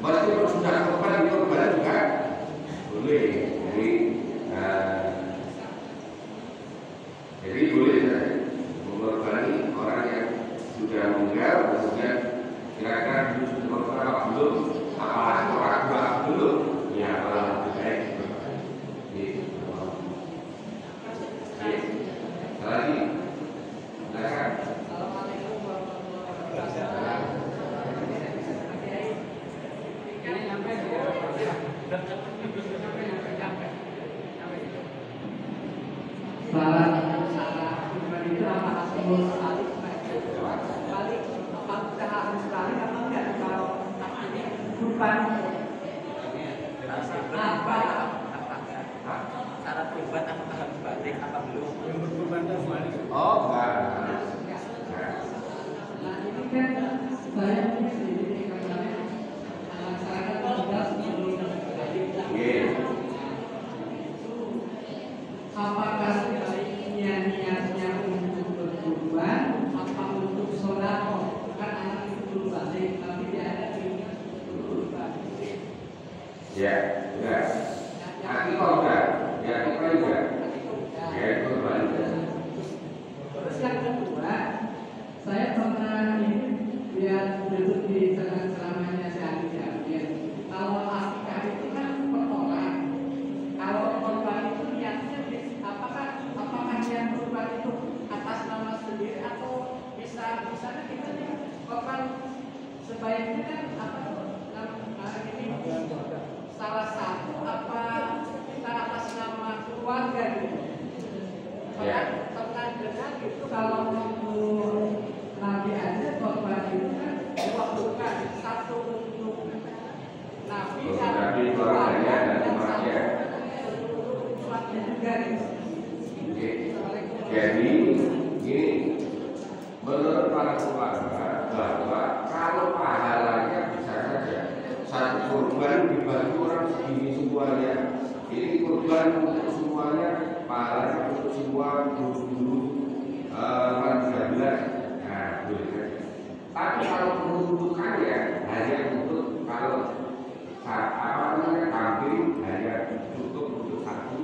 Meskipun sudah korban juga boleh. Jadi boleh mengorbani orang yang sudah meninggal, kemudian kira-kira sudah korban apa belum, apalagi orang tua belum, ya malah lebih baik. Lagi, silakan. Oh, enggak. Nah, ini kan saya mungkin di masyarakat tidak apakah niatnya untuk berkorban apa untuk sodako? Kan anak itu belum balik, tapi dia ada niat berkorban. Ya, enggak. Nanti kalau enggak, ya kita juga. Ya, korban. Terus yang kedua, saya pernah lihat duduk di ceramahnya Syahid Jamil. Kalau akikah itu kan per orang. Kalau korban itu niatnya apakah niat korban itu atas nama sendiri atau misalnya kita nih korban sebaiknya kan ini salah satu apa kita atas nama keluarga gitu. Pernah dengar gitu kalau Nabi aja korban itu kan diwaktukan satu untuk Nabi dan keluarga dan satu untuk umatnya juga gitu. Jadi ini menurut para ulama bahwa kalau pahalanya bisa saja satu korban dibantu orang segini semuanya, ini korban untuk semuanya, pahalanya untuk semua guru-guru 13. Nah, boleh saja. Tapi kalau peruntukannya hanya untuk kalau kambing hanya cukup untuk satu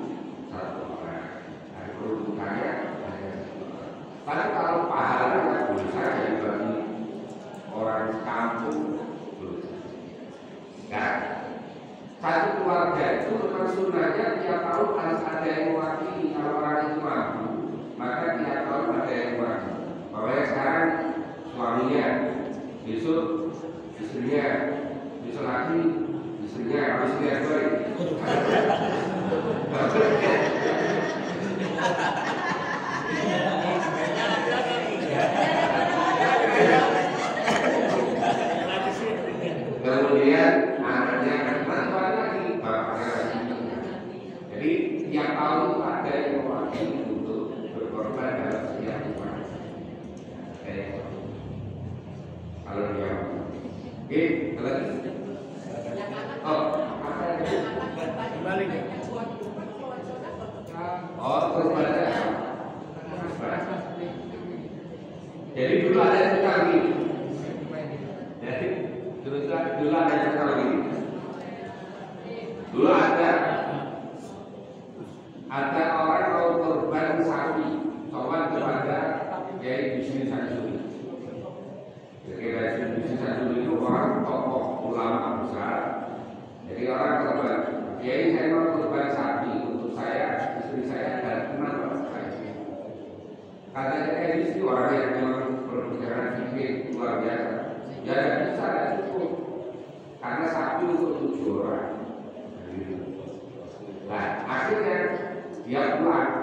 orang. Nah, peruntukannya hanya satu orang. Tapi kalau pahalanya boleh saja bagi orang kampung boleh saja. Nah, satu keluarga itu memang sunnahnya tiap tahun harus ada yang mewakili. Kalau orang itu mampu, maka tiap tahun ada yang mewakili. Pokoknya sekarang suaminya, besok istrinya, besok lagi istrinya, habis dia sorry. Kemudian anaknya akan lagi, bapaknya lagi. Jadi tiap tahun itu ada yang mewakili untuk berkorban dalam setiap umat. Kalau dia, oke, lagi. Oh, apa yang kembali? Oh, korbannya. Jadi dulu ada cerita begini. Jadi dulu ada cerita begini. Dulu ada orang mau korban sapi, sowan kepada Kiai Bisri Sansuri. Kiai Bisri Sansuri itu orang tokoh ulama besar. Jadi orang korban, Kiai saya mau korban sapi untuk saya, istri saya dan teman saya. Katanya Kiai Bisri orang yang memang berbicara fikih luar biasa. Ya tidak bisa, tidak cukup. Karena sapi untuk 7 orang. Nah, akhirnya dia pulang.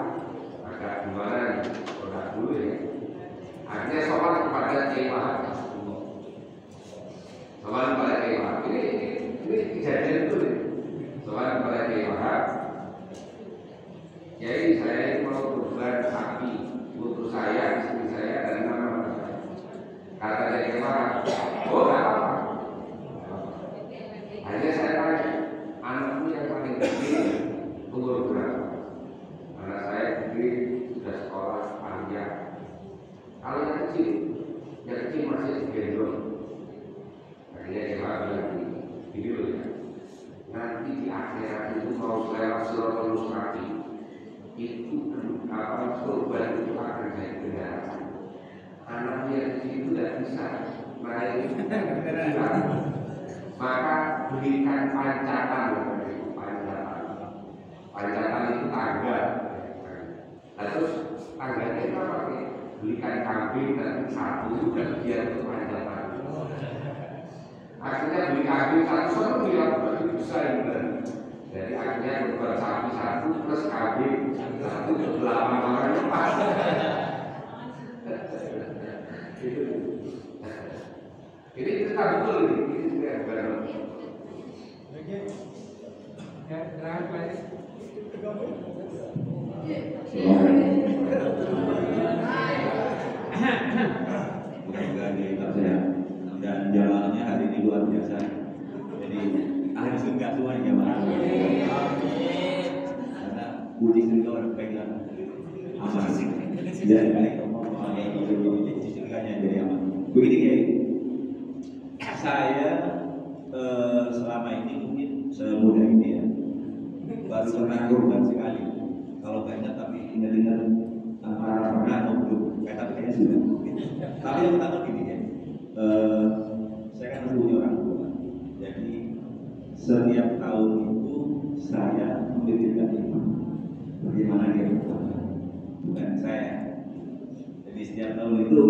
Agak gimana nih? Udah dulu ya. Akhirnya soal kepada Kiai Wahab. Soal kepada Kiai Wahab. Ini kejadian itu nih. Soal kepada Kiai Wahab. Jadi saya mau berbulan sapi untuk saya, istri saya dan nama saya. Kata Kiai Wahab, oh tidak apa-apa. Hanya saya tanya, anakmu yang paling kecil umur berapa? Anak saya gede sudah sekolah panjang. Kalau yang kecil masih di akhirat itu mau lewat siratal mustaqim itu korban itu akan naik ke neraka. Anaknya itu tidak bisa naik ke neraka. Maka berikan pancatan kepada itu, pancatan itu tangga. Nah, terus tangganya itu apa? Belikan kambing dan satu dan biar untuk pancatan. Akhirnya beli kambing satu seru dia bisa ini. Jadi akhirnya berbuat sapi satu plus kambing satu 8 orang lepas. Ini cerita betul ini juga benar. Ya, terang lagi. Dan jamaahnya hari ini luar biasa. Jadi ahli surga semua jamaah. Karena puji surga orang pegang aman. Jadi baik ngomong puji surganya jadi aman. Begini guys, saya selama ini mungkin semudah ini ya baru pernah korban sekali. Kalau banyak tapi ingat-ingat antara pernah atau belum. Tapi kayaknya sudah. Tapi yang pertama gini ya. Saya kan punya orang tua, jadi setiap tahun itu saya memikirkan itu bagaimana dia berkorban, bukan saya. Jadi setiap tahun itu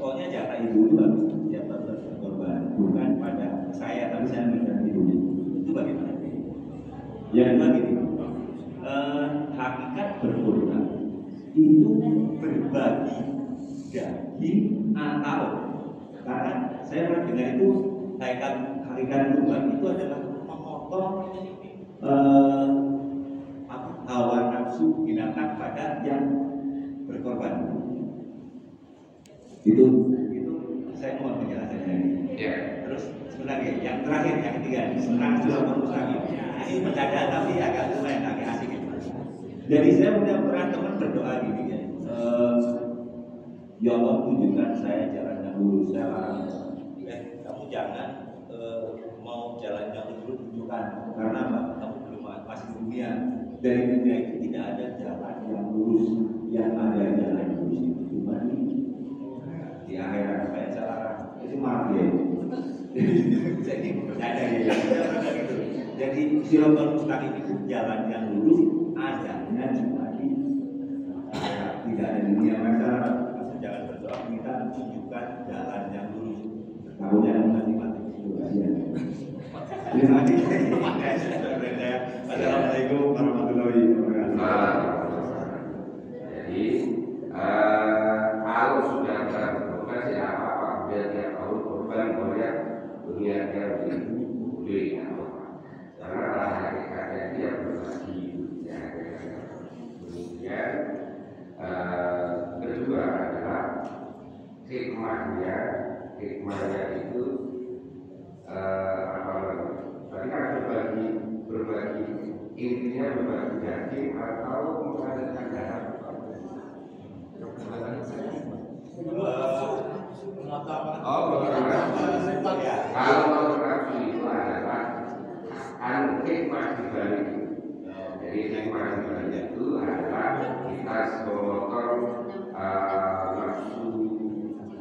pokoknya jatah ibu itu harus setiap tahun harus berkorban, bukan pada saya tapi saya memikirkan ibunya. Itu bagaimana? Yang kedua gini, hakikat berkorban itu berbagi daging atau karena saya pernah dengar itu hakikat kurban itu adalah memotong hawa nafsu binatang pada yang berkorban. Itu saya mau penjelasannya. Ya. Terus sebenarnya yang terakhir yang ketiga tentang siratal mustaqim. Ini mendadak tapi agak lumayan agak asik gitu. Jadi saya pernah teman berdoa gini ya. Ya Allah tunjukkan saya jalan yang lurus. Saya larang, kamu jangan mau jalan yang lurus tunjukkan. Karena apa? Kamu belum masih dunia. Dari dunia itu tidak ada jalan yang lurus. Yang ada jalan yang lurus itu cuma di akhirat. Kayak saya larang. Itu maaf ya. Jadi ada ya. Jadi siratal mustaqim itu jalan yang lurus adanya cuma di akhirat. Tidak ada dunia masyarakat. Jangan berdoa kita tunjukkan jalan yang lurus. Kamu jangan mati-mati situasinya. Terima kasih. Assalamualaikum warahmatullahi wabarakatuh. Jadi kalau sudah berkorban sih apa-apa, biar dia tahu korban boleh dunia dia boleh karena hakikatnya dia berbagi. Kemudian kedua adalah hikmahnya itu tadi kan berbagi intinya berbagi daging atau mengadakan darah. Kalau nafsu itu adalah hikmah dibalik. Jadi hikmah dibalik itu adalah kita memotong nafsu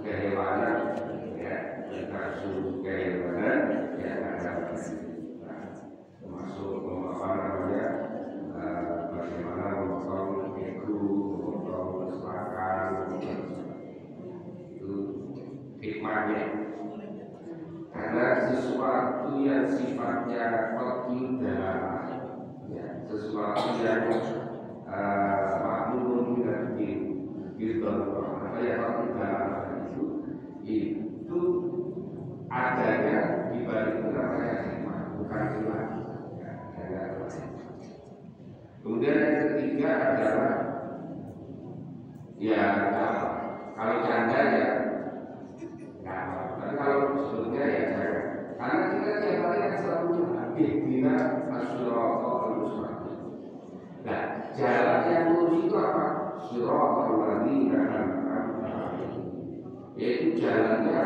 kehewanan, ya, nafsu kehewanan yang ada termasuk bagaimana memotong ego, memotong keserakahan, itu hikmahnya. Karena sesuatu yang sifatnya tidak, ya, sesuatu yang makmur tidak gitu, apa ya tidak itu adanya di balik itu namanya hikmah, bukan ilah. Kemudian yang ketiga adalah ya kalau canda ya, tapi kalau sebetulnya ya jangan. Karena kita tiap hari kan selalu ihdina as-siratal mustaqim. Nah, jalan yang lurus itu apa? Siratal ladzina an'amta alaihim. Yaitu jalannya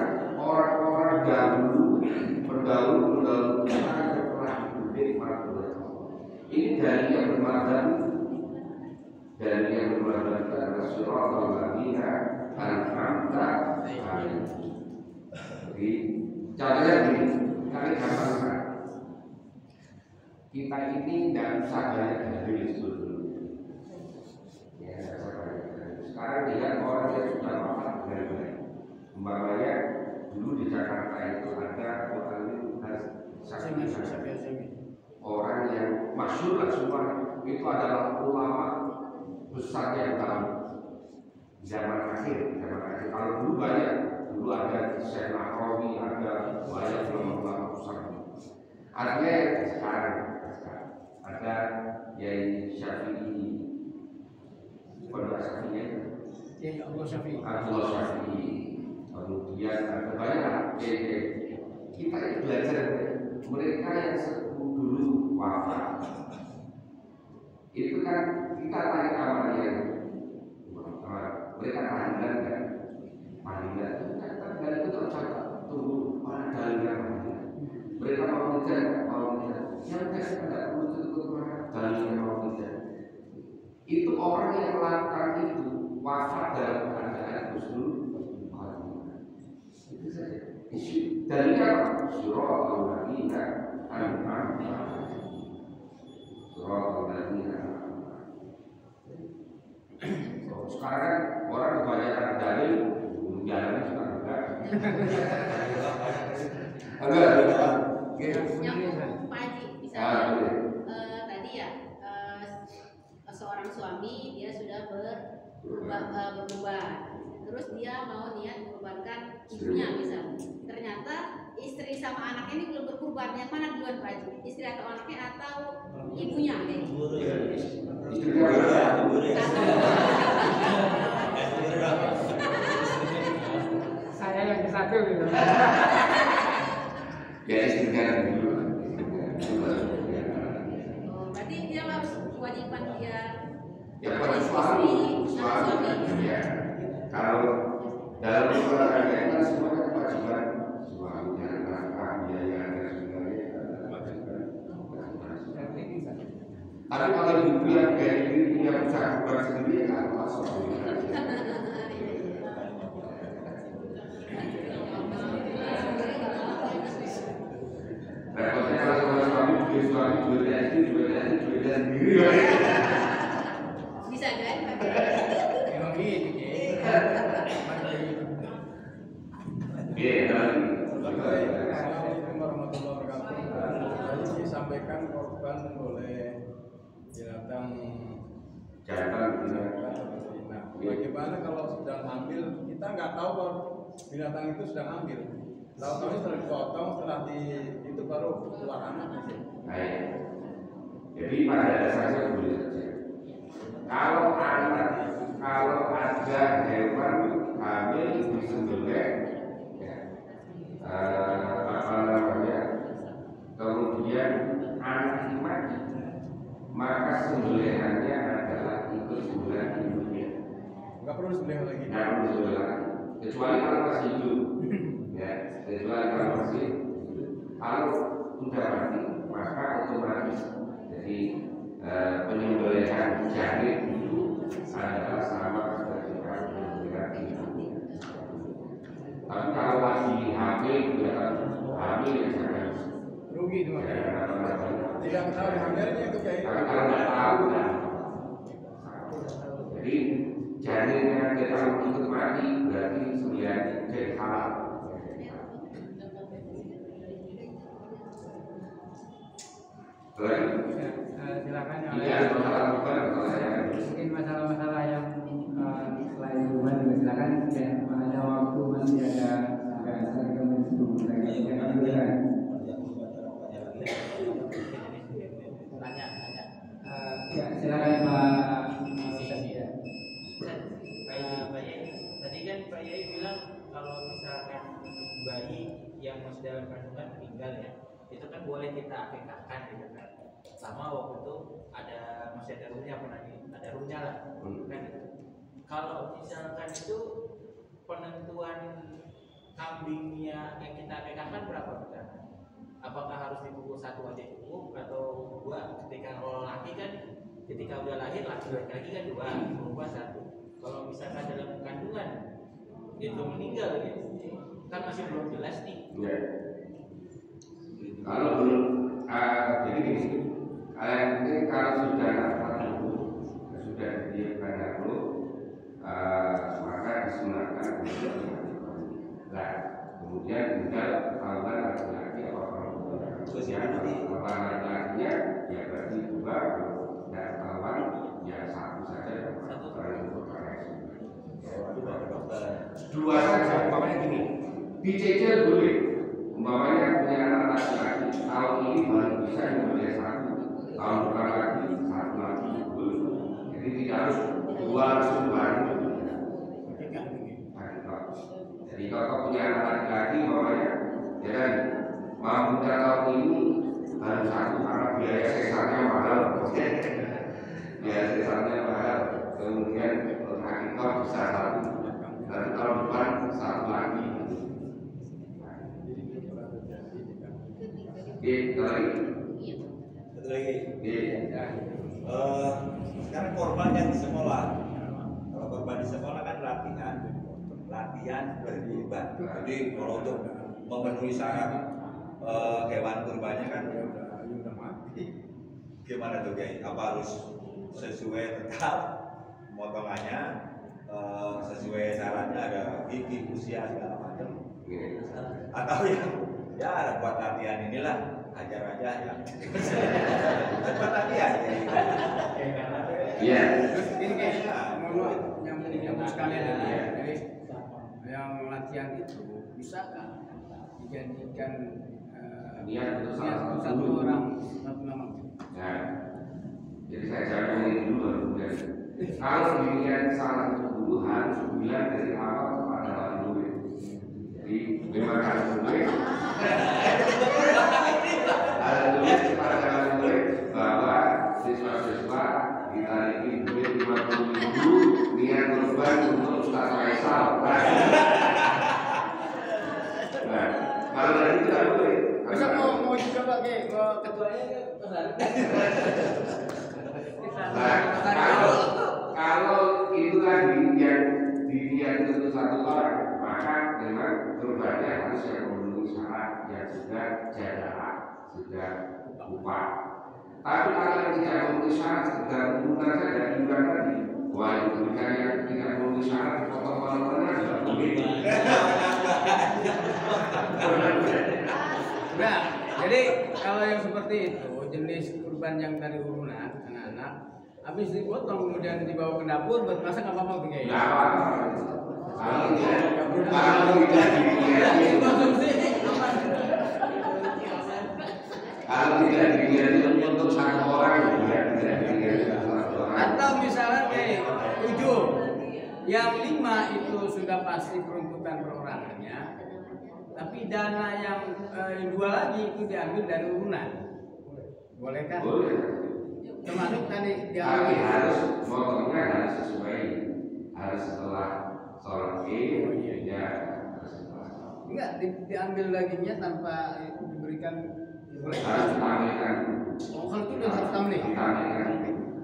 Ini dari yang bermadam, dari yang bermadam itu adalah surat al-Ladina al-Hamda. Jadi contohnya begini, kali gampang. Kita ini tidak usah banyak dalil dulu. Ya, sekarang lihat orang yang sudah wafat benar-benar. Umpamanya dulu di Jakarta itu ada orang yang masyhur lah semua itu adalah ulama besar yang dalam zaman akhir. Kalau dulu banyak, dulu ada Syekh Nahrawi, ada banyak ulama besar. Artinya sekarang ada Yai Syafi'i, Pondok Syafi'i, Abdullah Syafi'i, kemudian ada banyak kita belajar mereka yang dulu wafat. Itu kan kita tanya amalnya, mereka tahlilan kan, tahlilan itu tercatat tunggu mana dalilnya mana. Mereka mau tidak, yang tidak perlu tutup mana dalilnya mau tidak. Itu orang yang melakukan itu wafat dalam keadaan husnul khotimah. Itu saja. Dalilnya surah al-Ladina al-Hamda. Surah al-Ladina al-Hamda. Sekarang orang kebanyakan dalil jalannya suka enggak. Yang Pak Haji misalnya tadi ya seorang suami dia sudah berubah, terus dia mau niat mengorbankan ibunya misalnya, ternyata istri sama anaknya ini belum berkorban, yang mana duluan Pak Haji? Istri atau anaknya atau ibunya? Saya yang ke satu gitu. Ya istrinya dulu. Berarti dia harus kewajiban dia. Ya pada suami. Ya. Kalau dalam keluarga itu semuanya kewajiban suaminya, anak, biaya dan sebagainya. Tapi kalau ibu yang kayak ini punya usaha sendiri kan masuk. Repotnya kalau suami duitnya sendiri. Bisa kan? Emang gitu, Assalamualaikum warahmatullahi wabarakatuh. Tadi disampaikan korban boleh binatang Jangan. Nah, bagaimana kalau sedang hamil? Kita nggak tahu kalau binatang itu sedang hamil. Tahu-tahu setelah dipotong, setelah itu baru keluar anak. Baik. Jadi pada dasarnya boleh saja. Kalau ada hewan hamil disembelih, kemudian anak mati, maka sembelihannya adalah ikut sembelihan ibunya. Nggak perlu sembelih lagi. Nggak perlu sembelih lagi, kecuali kalau masih hidup. Ya, kecuali kalau masih kalau sudah mati, maka otomatis jadi penyembelihan janin itu adalah sama ketika penyembelihan ibu. Tapi kalau masih hamil, ya hamil ya jangan. Rugi itu makanya. Tidak tahu hamilnya itu kayak Tapi kalau nggak tahu kan, jadi janinnya kita ikut mati berarti sembilan jadi halal. Silakan yang Ini ada masalah bukan mungkin masalah-masalah yang selain rumah juga silakan. Ya, ada waktu masih ada sampai asar kami sebelum kita silakan. Ya silakan Pak. Tadi kan Pak Yai bilang kalau misalkan bayi yang masih dalam kandungan meninggal ya, itu kan boleh kita akikahkan gitu kan. Sama waktu itu masih ada ruhnya, ada ruhnya lah kan gitu. Kalau misalkan itu penentuan kambingnya yang kita akikahkan berapa misalkan? Apakah harus dibungkus satu aja cukup atau dua? Ketika kalau laki kan ketika udah lahir laki-laki kan dua, perempuan satu. Kalau misalkan dalam kandungan itu meninggal gitu, kan masih belum jelas nih. Ya. Kalau belum, jadi gini, ini kalau sudah sudah didiagnosa dulu, maka disunahkan untuk nah, kemudian tinggal ketahuan laki-laki atau perempuan. Kalau laki-lakinya ya berarti dua, dan ketahuan ya satu saja untuk dua saja. Umpamanya gini, dicicil boleh. Umpamanya punya anak laki-laki, tahun ini baru bisa memilih satu, tahun depan lagi satu lagi boleh. Jadi tidak harus dua langsung baru. Jadi kalau punya anak laki-laki, umpamanya ya kan mau punya tahun ini baru satu karena biaya sesarnya mahal. Biaya sesarnya mahal. Kemudian hakikah bisa satu, dan tahun depan satu lagi. Satu lagi. Sekarang korban yang di sekolah. Kalau korban di sekolah kan latihan berlibat. Jadi kalau untuk memenuhi syarat hewan kurbannya kan udah mati. Gimana tuh guys? Apa harus sesuai tetap potongannya sesuai syaratnya, ada gigi, usia segala macam? Atau ya ada buat latihan inilah, ajar aja ya. Buat latihan. Iya. Terus ini kayaknya yang sekalian ini ya. Jadi yang latihan itu bisa kan dijadikan Niat untuk satu orang satu nama. Ya. Jadi saya jawab ini dulu baru kemudian. Kalau demikian salah dulu harus bilang dari awal kepada wali murid. Jadi memang harus murid. Harus tulis kepada wali murid bahwa siswa-siswa kita ini duit 50.000 niat kurban untuk Ustaz Faisal. Nah, kalau dari itu tidak boleh. Bisa mau juga pakai ketuanya kalau itu tadi yang dilihat untuk satu orang, maka memang kurbannya harus yang memenuhi syarat yang sudah jarak, sudah upah. Tapi kalau yang tidak memenuhi syarat, sudah menggunakan saja iuran tadi, wah itu yang tidak memenuhi syarat, potong-potongan tidak boleh. Nah, jadi kalau yang seperti itu jenis kurban yang dari urunan anak-anak, habis dipotong kemudian dibawa ke dapur buat masak apa apa tuh kayaknya? Nggak apa-apa. Kalau tidak dilihat untuk satu orang, ya tidak dilihat satu orang. Atau misalnya kayak 7, yang 5 itu sudah pasti peruntukan perorangannya, tapi dana yang 2 lagi itu diambil dari urunan, boleh kan? Boleh. Termasuk tadi Tapi diambil harus motongnya harus sesuai, harus setelah sholat Id, ya harus setelah. enggak diambil laginya tanpa itu diberikan, boleh? Harus ditampilkan. Oh, kalau itu udah harus tahu nih. Ditampilkan.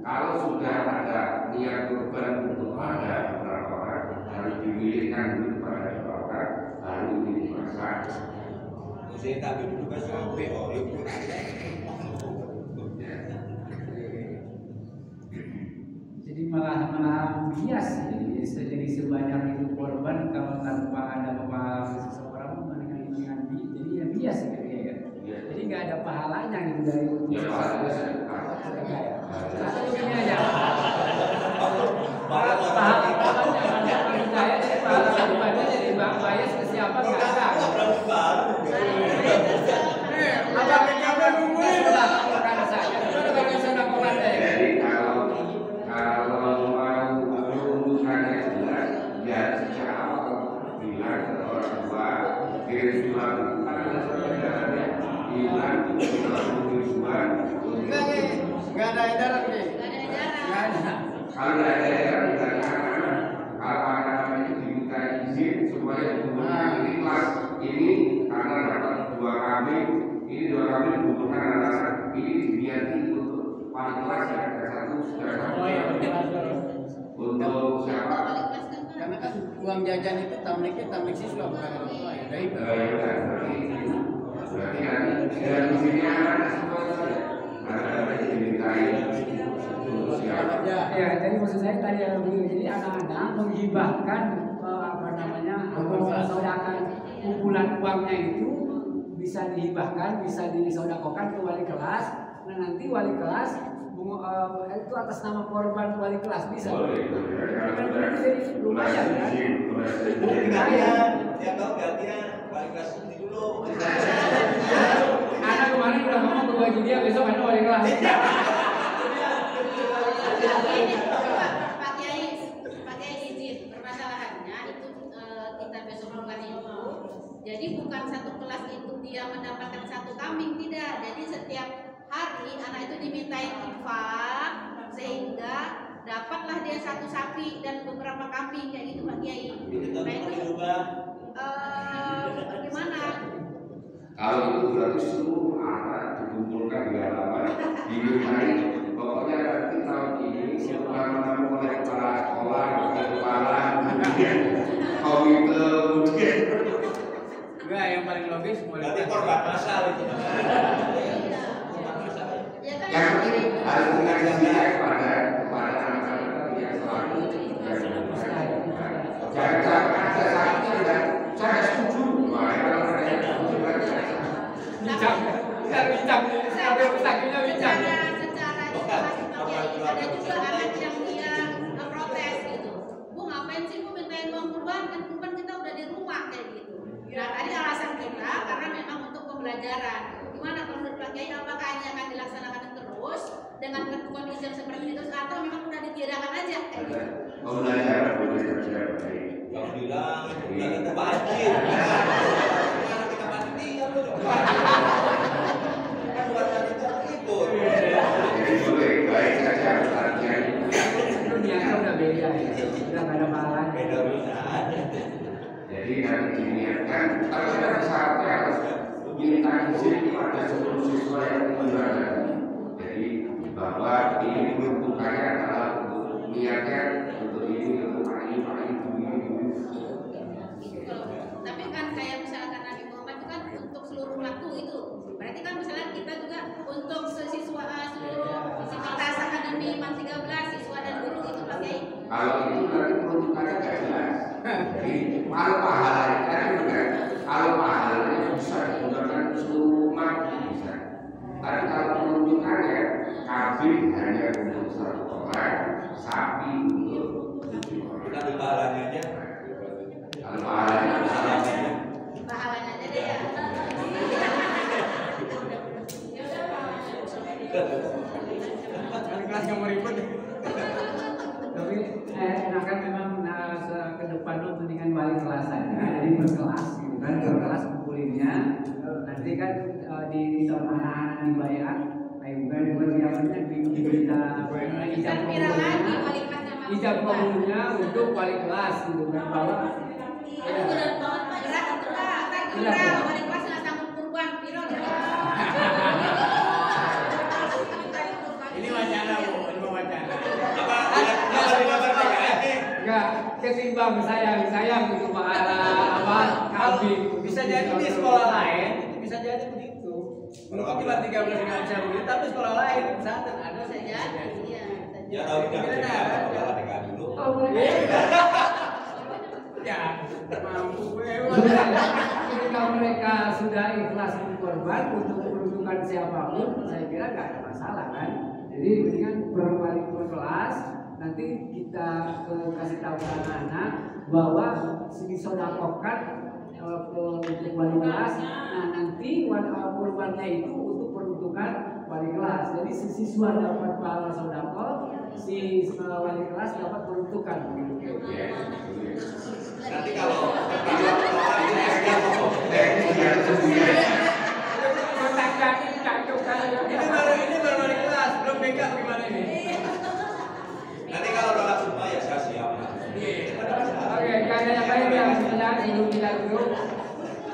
Kalau sudah ada niat kurban untuk ada beberapa orang, harus dimilihkan dulu kepada beberapa orang, baru ini dimasak. Saya tak dulu kan sampai Jadi malah bias jadi sebanyak itu korban kalau tanpa ada pahala seseorang dengan jadi ya bias gitu ya. Jadi nggak ada pahalanya gitu dari Ya pahalanya atau begini aja. Pahalanya saya jadi pahala ibadahnya jadi bias ke siapa nggak ada. Apa mereka nungguin orang saja. Itu bagian sunnah Quran deh. Jadi kalau mau peruntukannya jelas, ya sejak awal bilang ke orang tua, kirim surat kepada saudaranya, bilang surat tujuan. Enggak ada edaran nih. Nggak ada edaran. Kalau tidak ada edaran dari anak-anak, kalau anak-anak itu diminta izin supaya menggunakan ini kelas ini karena dapat 2 kambing ini dua kami dibutuhkan alasan ini diniati untuk wali kelas ya, ada satu sudah satu. Oh iya, Untuk siapa? karena kan uang jajan itu tamlik siswa bukan orang tua ya. Dari Berarti nanti dan di sini ada semua ada dimintai untuk siapa? Ya, jadi maksud saya tadi yang begini, jadi anak-anak menghibahkan apa namanya mensodakan kumpulan uangnya itu bisa dihibahkan, bisa disodakokan ke wali kelas. Nah nanti wali kelas itu atas nama korban wali kelas bisa. Boleh, Jadi lumayan kan? Tiap tahun gantian wali kelas dulu. Anak kemarin udah ngomong ke baju dia besok ada wali kelas. Ini Pak Kiai izin permasalahannya itu kita besok melakukan itu. Jadi bukan satu kelas itu dia mendapatkan satu kambing, tidak. Jadi setiap hari anak itu dimintain infak sehingga dapatlah dia satu sapi dan beberapa kambing kayak gitu Pak Kiai. Nah itu bagaimana? Kalau itu berarti seluruh anak dikumpulkan di halaman dimintai. Pokoknya nanti tahun ini nama-nama oleh kepala sekolah, kepala kemudian komite, kemudian enggak, yang paling logis Berarti korban masal itu. yang penting harus dikasih kepada anak-anak yang selalu jangan sampai ada satu dan saya setuju. Secara ada juga anak yang dia protes gitu. Bu ngapain sih bu mintain uang kurban? Kan kurban kita udah di rumah kayak gitu. Nah tadi alasan kita karena memang untuk pembelajaran. Gimana kalau menurut Pak Kiai, apakah ini akan dilaksanakan terus dengan kondisi yang seperti itu atau memang udah ditiadakan aja kayak gitu? Pembelajaran boleh saja baik. Kalau bilang itu wajib. Kita mati ya lu. Kan buat itu. Jadi boleh baik saja artinya. Itu niatnya udah beda ya, udah nggak ada pahalanya. Beda-beda. Jadi nanti diniatkan, tapi pada saatnya harus minta izin pada seluruh siswa yang menjaga. Jadi bahwa ini peruntukannya adalah untuk niatnya untuk ini untuk ini. Tapi kan kayak misalkan Nabi Muhammad itu kan untuk seluruh waktu itu. Berarti kan misalnya kita juga untuk siswa seluruh sivitas akademi 13 siswa dan guru itu Pak Kiai. Kalau itu nanti peruntukannya tidak jelas. Jadi kalau pahalanya kan bukan. Kalau pahalanya bisa digunakan seluruh umat bisa. Tapi kalau peruntukannya kambing hanya untuk satu orang, sapi untuk 7 orang. Kita pahalanya aja. Kalau pahalanya Pahalanya aja deh ya. kelas yang mau ribut. Tapi enakan memang ke depan tuh dengan wali kelas aja, jadi berkelas gitu kan, berkelas kumpulinnya. Nanti kan di tahun anak-anak dibayar, kayak bukan dibayarnya diberita ijab Ijab kabulnya untuk wali kelas gitu kan, bahwa Itu berat banget Pak. Berat itu Pak. Berat. Wali kelas nggak sanggup kurban. Biro. Ini wacana bu, ini mau wacana. enggak ketimbang sayang gitu pahala apa kambing. Bisa jadi di sekolah lain, itu bisa jadi begitu. Mungkin cuma 13 nggak bisa begitu, tapi sekolah lain di pesantren ada Bisa jadi. Iya. Ya tahu kita kalau PK dulu. Oh, boleh. Ya, mampu. Ketika mereka sudah ikhlas berkorban untuk peruntukan siapapun, saya kira nggak ada masalah kan. Jadi mendingan berwali kelas, nanti kita kasih tahu ke anak-anak bahwa disodakokan untuk wali kelas. Nah nanti kurbannya itu untuk peruntukan wali kelas. Jadi si siswa dapat pahala sodako, si wali kelas dapat peruntukan. Nanti kalau Ini baru wali kelas, belum BK bagaimana ini? nanti kalau nolak semua ya saya siap. Oke, karena yang lain yang sebelum kita duduk,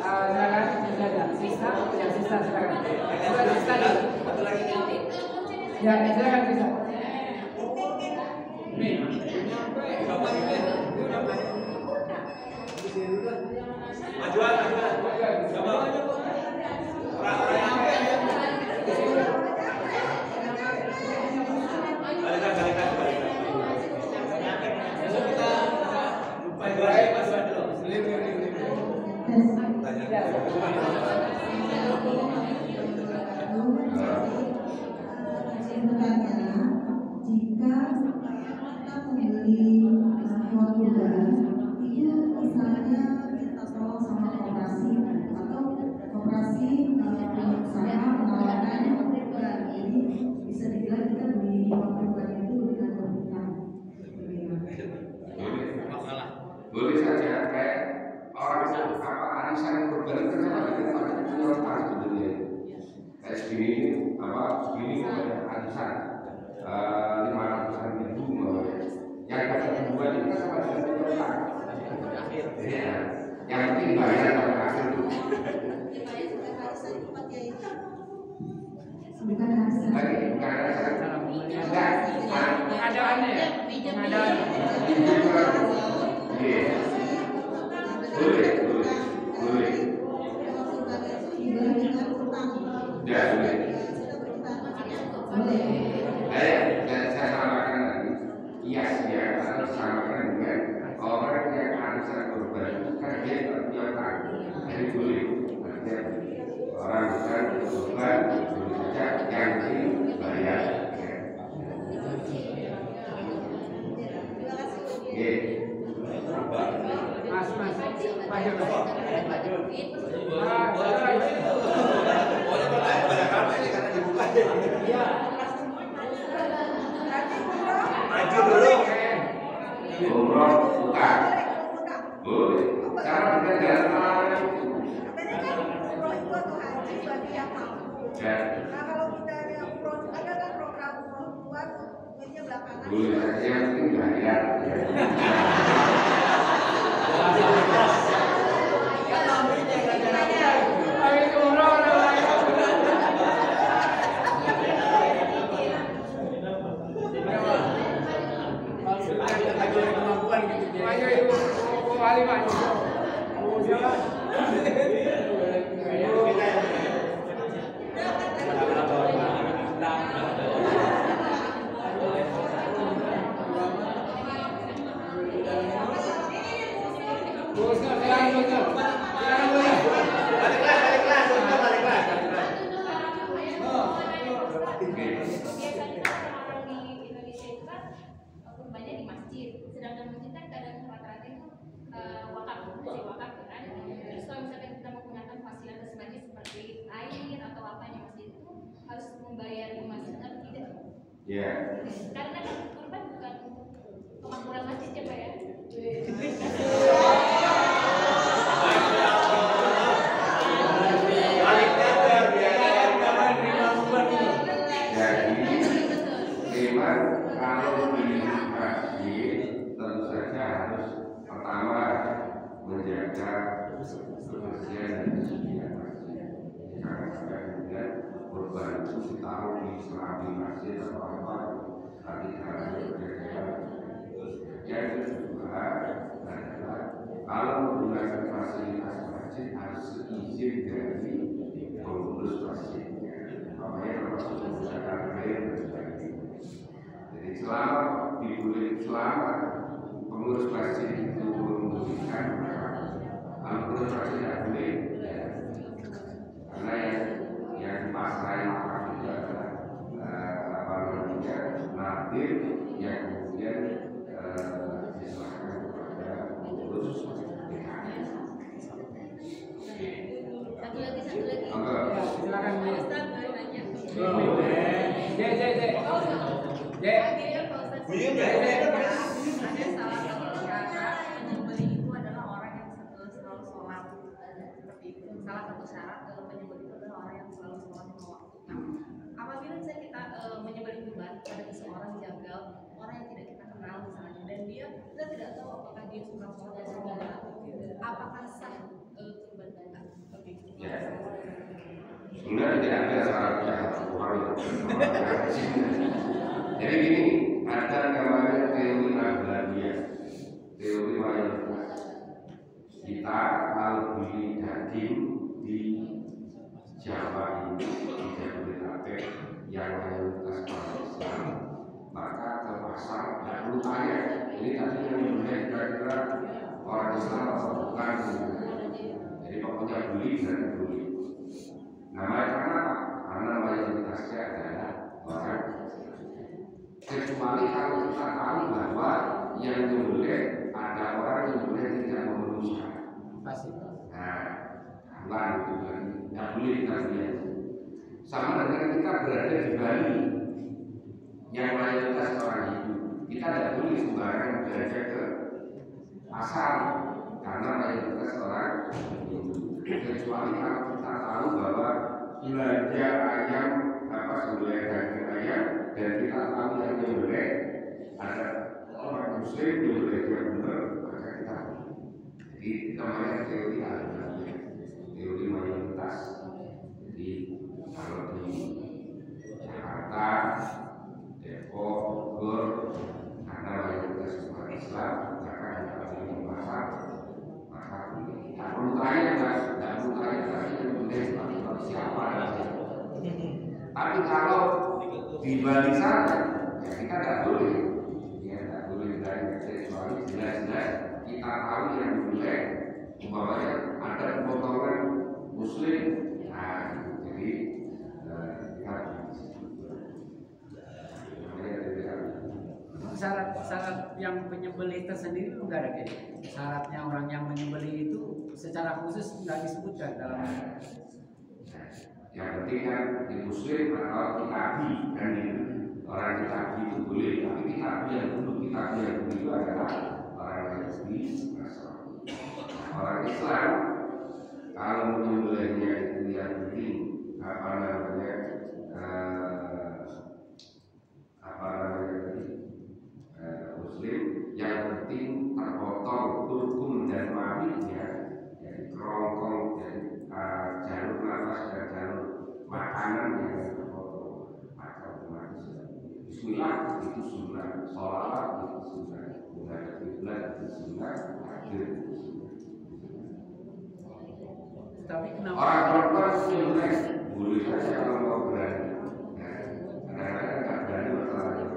silakan saja. Sisa, yang sisa Ya, silakan bisa. Nih, Majuan. Coba. Orang-orang yang balikan. Jika kita membeli hewan kurban itu misalnya kita tolong sama koperasi atau koperasi pengusaha menawarkan kurban, jadi bisa dibilang kita beli hewan kurban itu dengan berhutang. Boleh saja kayak orang arisan kurban itu sama dengan orang sebenarnya. Kayak segini arisan 500-an ribu yang dapat ribuan itu sama dengan orang. Ya, yang penting bayar pada akhir itu. Bukan arisan. Bukan arisan. Enggak. Pengadaannya ya? Pengadaan. Iya. Boleh. Ya, boleh. Saya samakan lagi. Iya, harus samakan dengan orang yang arisan kurban itu kan dia punya utang. Jadi boleh. Orang arisan kurban boleh saja yang dibayar. Mas, maju. Maju dulu. Umroh bukan. Boleh. Cara dengan jalan lain. Ya. Boleh saja yang penting bayar. Ya. Karena kan kurban bukan kemakmuran masjid ya Pak ya. Jadi memang kalau di masjid tentu saja harus pertama menjaga kebersihan dan kesucian masjid. Jangan sampai kemudian kurban itu ditaruh di serambi masjid atau apa nanti harus berbeda. Yang kedua adalah kalau menggunakan fasilitas masjid harus izin dari pengurus masjidnya. Makanya termasuk menggunakan air dan sebagainya. Jadi selama pengurus masjid itu membutuhkan, kalau pengurus masjid tidak boleh, ya. Karena yang dipasrai wakaf itu adalah apa namanya nadir yang kemudian diserahkan kepada pengurus DKI. Satu lagi. Silakan. Ustaz boleh nanya. Ada salah satu cara penyembelih itu adalah orang yang selalu sholat seperti itu. Salah satu syarat penyembelih itu adalah orang yang selalu sholat lima waktu. Nah, apabila misalnya kita menyembelih kurban pada seseorang jagal, orang yang tidak kita kenal misalnya, dan kita tidak tahu apakah dia suka sholat atau tidak, apakah sah kurban kita? Ya. Sebenarnya tidak ada syaratnya jadi gini, ada namanya teori agraria, teori mayoritas. Kita kalau beli daging di Jawa ini, di Jabodetabek yang mayoritas orang Islam, maka ke pasar tidak perlu tanya ini tadi yang membeli kira-kira orang Islam atau bukan. Jadi pokoknya beli dan beli. Namanya karena apa? Karena mayoritasnya adalah orang. Kecuali kalau kita tahu bahwa yang menyembelih ada orang yang menyembelih tidak memenuhi syarat. Pasti. Nah, halang itu kan tidak boleh kita lihat. Sama dengan kita berada di Bali, yang mayoritas orang Hindu, kita tidak boleh sembarangan belanja ke pasar karena mayoritas orang Hindu. Kecuali kalau kita tahu bahwa belanja ayam sembelih daging ayam dan kita tahu yang menyembelih ada orang Muslim menyembelih yang benar, maka kita jadi namanya teori agraria, teori mayoritas. Jadi kalau di Jakarta, Depok, Bogor, karena mayoritas umat Islam, maka kita beli di pasar, maka beli. Tak perlu tanya, tidak perlu tanya lagi yang penting siapa saja. Tapi kalau di Bali sana, ya kita tidak boleh, ya tidak boleh dari kecuali jelas-jelas kita tahu yang boleh, umpamanya ada potongan Muslim, nah jadi Syarat yang penyembelih tersendiri itu enggak ada kayak syaratnya orang yang menyembelih itu secara khusus nggak disebutkan dalam. Yang penting kan di Muslim atau kitabi kan gitu. Orang kitabi itu boleh, tapi kitabi yang dulu itu adalah orang Yahudi, orang Islam. Kalau menyembelihnya itu yang penting Muslim, yang penting terpotong kurkum dan mawitnya, dari kerongkong, dari jalur nafas dan jalur makanan yang terpotong, maka otomatis Bismillah itu sunnah, sholawat itu sunnah, menghadap kiblat itu sunnah, takbir itu sunnah. Tapi kenapa Orang perempuan boleh, boleh saja kalau mau berani. Kadang-kadang nggak berani masalahnya.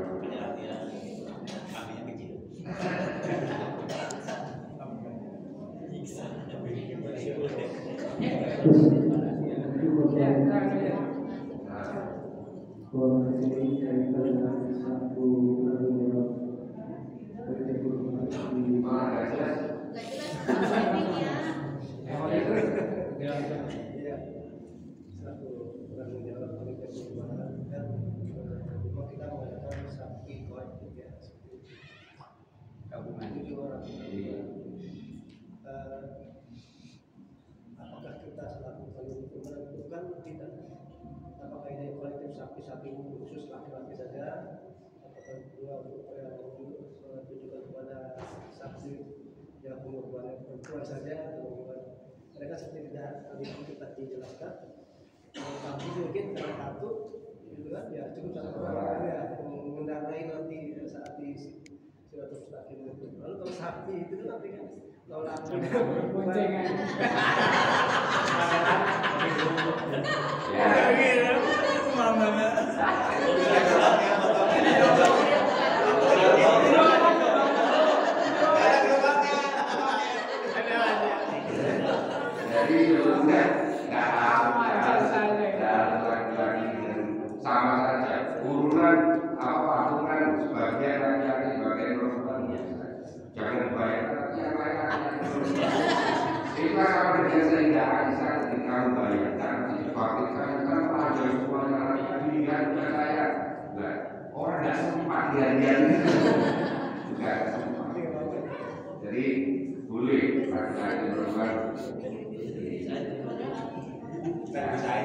Apakah kita selaku pemimpin menentukan tidak? Apakah ini kolektif sapi-sapi khusus laki-laki saja? Apakah dua tunjukkan kepada saksi yang pengorbannya perempuan saja? Atau bagaimana? Mereka seperti tidak tadi kita dijelaskan. Tapi mungkin salah satu, gitu kan? Ya cukup satu orang ya mengendarai nanti saat di suatu laki itu. Lalu kalau sapi itu kan nanti kan kalau laku boncengan. Jadi sebetulnya nggak harus laki-laki dan sama saja urunan patungan sebagian laki-laki sebagian perempuan biasa. Jangan bayangkan yang lain-lain. Itulah sama dengan Sayyidah Aisyah ketika membayangkan dibangkitkan kan ada semuanya dilihat bukan saya. Enggak, orang nggak sempat lihat-lihat nggak sempat. Jadi boleh laki-laki perempuan. Saya